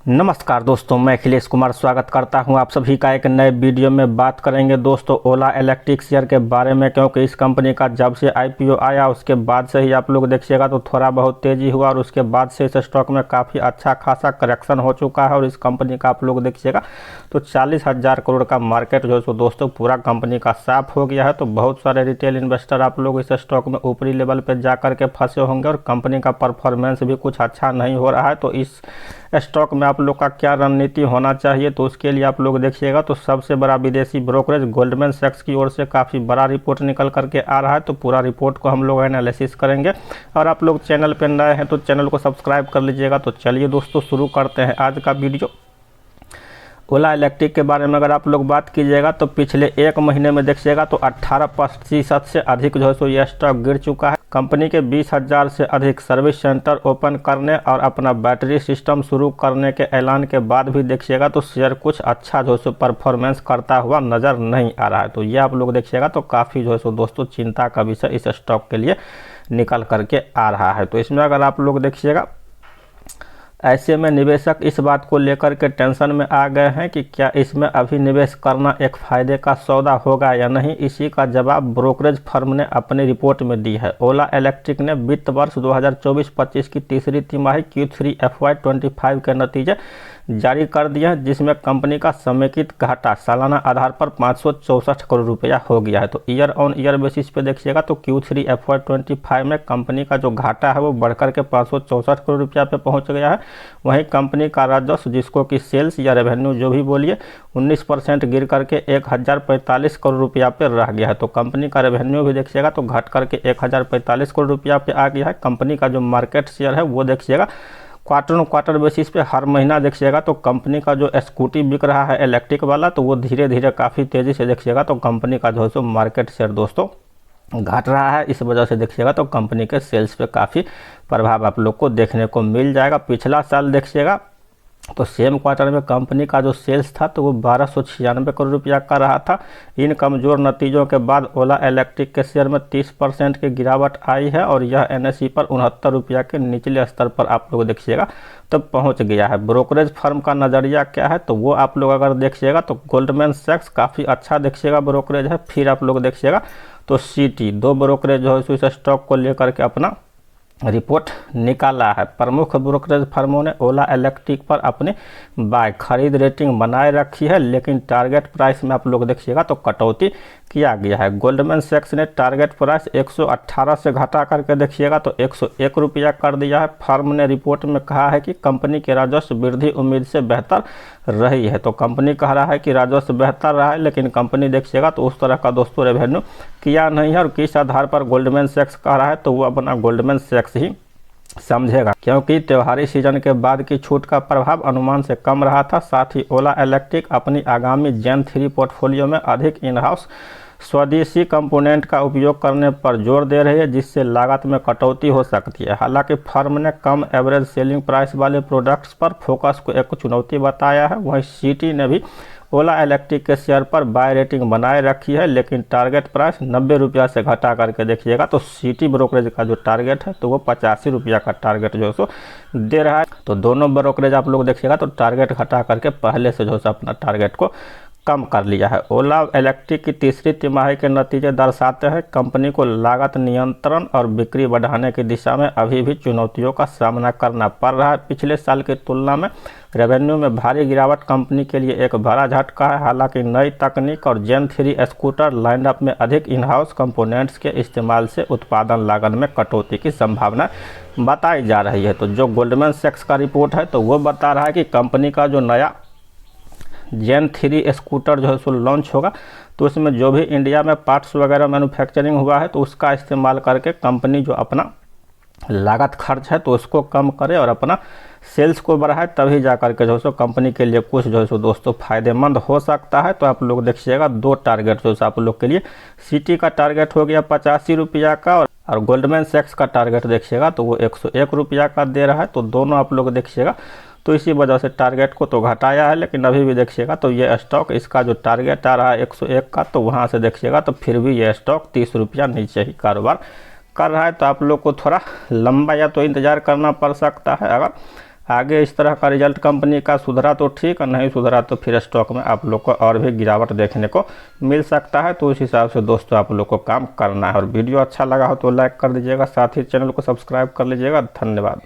नमस्कार दोस्तों, मैं अखिलेश कुमार स्वागत करता हूं आप सभी का एक नए वीडियो में। बात करेंगे दोस्तों ओला इलेक्ट्रिक शेयर के बारे में, क्योंकि इस कंपनी का जब से आईपीओ आया उसके बाद से ही आप लोग देखिएगा तो थोड़ा बहुत तेज़ी हुआ और उसके बाद से इस स्टॉक में काफ़ी अच्छा खासा करेक्शन हो चुका है। और इस कंपनी का आप लोग देखिएगा तो 40,000 करोड़ का मार्केट जो है दोस्तों पूरा कंपनी का साफ हो गया है। तो बहुत सारे रिटेल इन्वेस्टर आप लोग इस स्टॉक में ऊपरी लेवल पर जा कर के फंसे होंगे और कंपनी का परफॉर्मेंस भी कुछ अच्छा नहीं हो रहा है। तो इस स्टॉक में आप लोग का क्या रणनीति होना चाहिए, तो उसके लिए आप लोग देखिएगा तो सबसे बड़ा विदेशी ब्रोकरेज गोल्डमैन सैक्स की ओर से काफ़ी बड़ा रिपोर्ट निकल करके आ रहा है। तो पूरा रिपोर्ट को हम लोग एनालिसिस करेंगे। और आप लोग चैनल पर नए हैं तो चैनल को सब्सक्राइब कर लीजिएगा। तो चलिए दोस्तों शुरू करते हैं आज का वीडियो। ओला इलेक्ट्रिक के बारे में अगर आप लोग बात कीजिएगा तो पिछले एक महीने में देखिएगा तो 18% से अधिक जो है सो ये स्टॉक गिर चुका है। कंपनी के 20,000 से अधिक सर्विस सेंटर ओपन करने और अपना बैटरी सिस्टम शुरू करने के ऐलान के बाद भी देखिएगा तो शेयर कुछ अच्छा जो है सो परफॉर्मेंस करता हुआ नज़र नहीं आ रहा है। तो ये आप लोग देखिएगा तो काफ़ी जो है सो दोस्तों चिंता का विषय इस स्टॉक के लिए निकल करके आ रहा है। तो इसमें अगर आप लोग देखिएगा ऐसे में निवेशक इस बात को लेकर के टेंशन में आ गए हैं कि क्या इसमें अभी निवेश करना एक फ़ायदे का सौदा होगा या नहीं। इसी का जवाब ब्रोकरेज फर्म ने अपनी रिपोर्ट में दी है। ओला इलेक्ट्रिक ने वित्त वर्ष 2024-25 की तीसरी तिमाही Q3 FY25 के नतीजे जारी कर दिए हैं, जिसमें कंपनी का समेकित घाटा सालाना आधार पर 564 करोड़ रुपया हो गया है। तो ईयर ऑन ईयर बेसिस पे देखिएगा तो Q3 FY25 में कंपनी का जो घाटा है वो बढ़कर के 564 करोड़ रुपया पे पहुंच गया है। वहीं कंपनी का राजस्व, जिसको कि सेल्स या रेवेन्यू जो भी बोलिए, 19% गिर करके 1045 करोड़ रुपया पे रह गया है। तो कंपनी का रेवेन्यू भी देखिएगा तो घट करके 1045 करोड़ रुपया पे आ गया है। कंपनी का जो मार्केट शेयर है वो देखिएगा क्वार्टर बेसिस पे हर महीना देखिएगा तो कंपनी का जो स्कूटी बिक रहा है इलेक्ट्रिक वाला, तो वो धीरे धीरे काफ़ी तेज़ी से देखिएगा तो कंपनी का जो है सो मार्केट शेयर दोस्तों घट रहा है। इस वजह से देखिएगा तो कंपनी के सेल्स पे काफ़ी प्रभाव आप लोग को देखने को मिल जाएगा। पिछला साल देखिएगा तो सेम क्वार्टर में कंपनी का जो सेल्स था तो वो 1296 करोड़ रुपया का रहा था। इन कमज़ोर नतीजों के बाद ओला इलेक्ट्रिक के शेयर में 30% की गिरावट आई है और यह NSE पर 69 रुपया के निचले स्तर पर आप लोग देखिएगा तो पहुंच गया है। ब्रोकरेज फर्म का नज़रिया क्या है, तो वो आप लोग अगर देखिएगा तो गोल्डमैन सैक्स काफ़ी अच्छा देखिएगा ब्रोकरेज है। फिर आप लोग देखिएगा तो CT, दो ब्रोकरेज जो है इस स्टॉक को लेकर के अपना रिपोर्ट निकाला है। प्रमुख ब्रोकरेज फर्मों ने ओला इलेक्ट्रिक पर अपनी बाय खरीद रेटिंग बनाए रखी है, लेकिन टारगेट प्राइस में आप लोग देखिएगा तो कटौती किया गया है। गोल्डमैन सैक्स ने टारगेट प्राइस 118 से घटा करके देखिएगा तो 101 रुपया कर दिया है। फर्म ने रिपोर्ट में कहा है कि कंपनी के राजस्व वृद्धि उम्मीद से बेहतर रही है। तो कंपनी कह रहा है कि राजस्व बेहतर रहा है, लेकिन कंपनी देखिएगा तो उस तरह का दोस्तों रेवेन्यू किया नहीं है। और किस आधार पर गोल्डमैन सैक्स कह रहा है, तो वो अपना गोल्डमैन सैक्स ही समझेगा, क्योंकि त्योहारी सीजन के बाद की छूट का प्रभाव अनुमान से कम रहा था। साथ ही ओला इलेक्ट्रिक अपनी आगामी जेन 3 पोर्टफोलियो में अधिक इन हाउस स्वदेशी कंपोनेंट का उपयोग करने पर जोर दे रही है, जिससे लागत में कटौती हो सकती है। हालांकि फर्म ने कम एवरेज सेलिंग प्राइस वाले प्रोडक्ट्स पर फोकस को एक चुनौती बताया है। वहीं CT ने भी ओला इलेक्ट्रिक के शेयर पर बाय रेटिंग बनाए रखी है, लेकिन टारगेट प्राइस 90 रुपया से घटा करके देखिएगा तो CT ब्रोकरेज का जो टारगेट है तो वो 85 रुपया का टारगेट जो है सो दे रहा है। तो दोनों ब्रोकरेज आप लोग देखिएगा तो टारगेट घटा करके पहले से जो है अपना टारगेट को कम कर लिया है। ओला इलेक्ट्रिक की तीसरी तिमाही के नतीजे दर्शाते हैं कंपनी को लागत नियंत्रण और बिक्री बढ़ाने की दिशा में अभी भी चुनौतियों का सामना करना पड़ रहा है। पिछले साल की तुलना में रेवेन्यू में भारी गिरावट कंपनी के लिए एक बड़ा झटका है। हालांकि नई तकनीक और जेन 3 स्कूटर लाइनअप में अधिक इन हाउस कंपोनेंट्स के इस्तेमाल से उत्पादन लागत में कटौती की संभावना बताई जा रही है। तो जो गोल्डमैन सैक्स का रिपोर्ट है तो वो बता रहा है कि कंपनी का जो नया जेन 3 स्कूटर जो है सो लॉन्च होगा तो उसमें जो भी इंडिया में पार्ट्स वगैरह मैन्युफैक्चरिंग हुआ है तो उसका इस्तेमाल करके कंपनी जो अपना लागत खर्च है तो उसको कम करे और अपना सेल्स को बढ़ाए, तभी जा करके जो है कंपनी के लिए कुछ जो है दोस्तों फायदेमंद हो सकता है। तो आप लोग देखिएगा दो टारगेट जो है आप लोग के लिए, CT का टारगेट हो गया 85 रुपया का और गोल्डमैन सैक्स का टारगेट देखिएगा तो वो 101 रुपया का दे रहा है। तो दोनों आप लोग देखिएगा तो इसी वजह से टारगेट को तो घटाया है, लेकिन अभी भी देखिएगा तो ये स्टॉक, इसका जो टारगेट आ रहा है 101 का, तो वहाँ से देखिएगा तो फिर भी ये स्टॉक 30 रुपया नीचे ही कारोबार कर रहा है। तो आप लोग को थोड़ा लंबा या तो इंतज़ार करना पड़ सकता है। अगर आगे इस तरह का रिजल्ट कंपनी का सुधरा तो ठीक, और नहीं सुधरा तो फिर स्टॉक में आप लोग को और भी गिरावट देखने को मिल सकता है। तो उस हिसाब से दोस्तों आप लोग को काम करना है। और वीडियो अच्छा लगा हो तो लाइक कर दीजिएगा, साथ ही चैनल को सब्सक्राइब कर लीजिएगा। धन्यवाद।